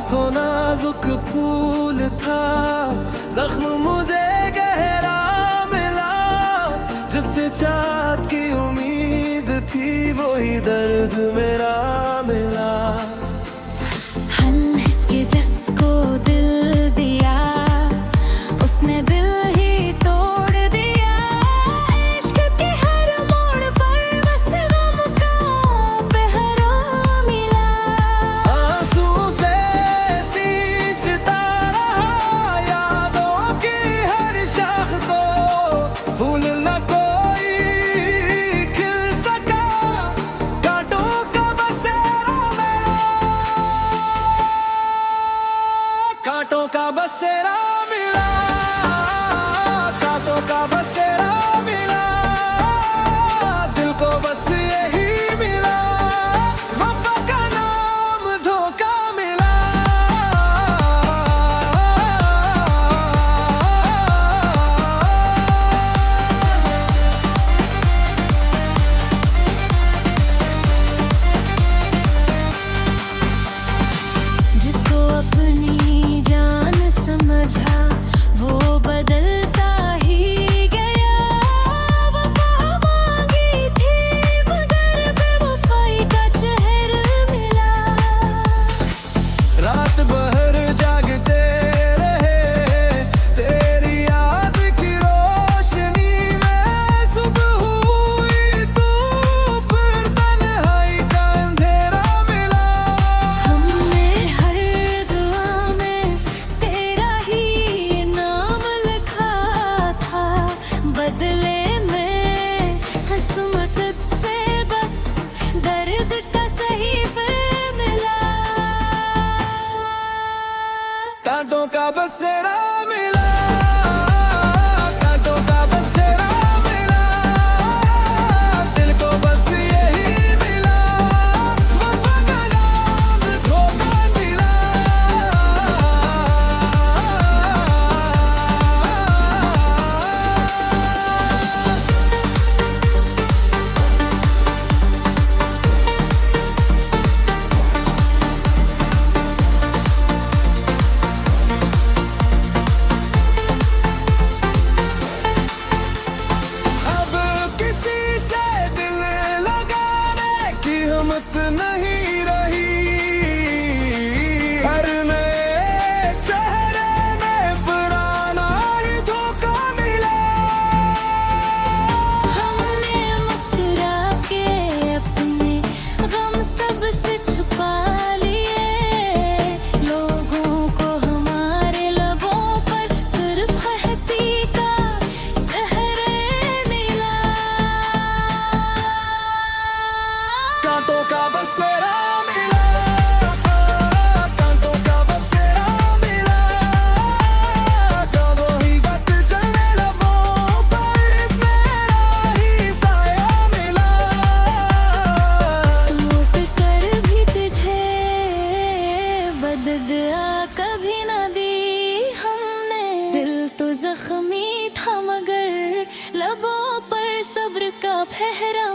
हाथों नाजुक फूल था, जख्म मुझे गहरा मिला। जिससे चाहत की उम्मीद थी, वही दर्द मेरा मिला। इसके जिसको दिल दिया, उसने दिल ही तोड़ दिया। इश्क के हर मोड़ पर बस गम का पहरा मिला। आंसू से सींचता रहा यादों की हर शाख को, फूल न कोई खिल सका, कांटों का बसेरा मेरा, कांटों का बसेरा मिला, कांटों का बसेरा मिला। दिल को बस यही मिला, वफा का नाम धोखा मिला। जिसको अपनी जान समझा, वो बदलता ही गया। वफा मांगी थी मगर बेवफाई का जहर मिला। रात भर जागते रहे तेरी याद की रोशनी में, सुबह हुई तो फिर तन्हाई का अंधेरा मिला। हमने हर दुआ में तेरा ही नाम लिखा था, बदले में हंसूं तुझसे बस दर्द का सहीफे मिला। कांटों का बसेरा मिला, कांटों का बसेरा मिला। दिल को बस यही मिला, वफा का नाम धोखा मिला। अब किसी से दिल लगाने की हिम्मत नहीं रही। हर नए चेहरे में पुराना ही धोखा मिला। हमने मुस्कुरा के अपने गम सबसे छुपा लिए। लोगों को हमारे लबों पर सिर्फ हंसी का चेहरे मिला। कांटों का बसेरा मिला, कांटों का बसेरा मिला। कदों ही बात चले लबों पर, इसमें ही साया मिला। लौट कर भी तुझे बददुआ कभी न दी हमने। दिल तो जख्मी था मगर लबों पर सब्र का पहरा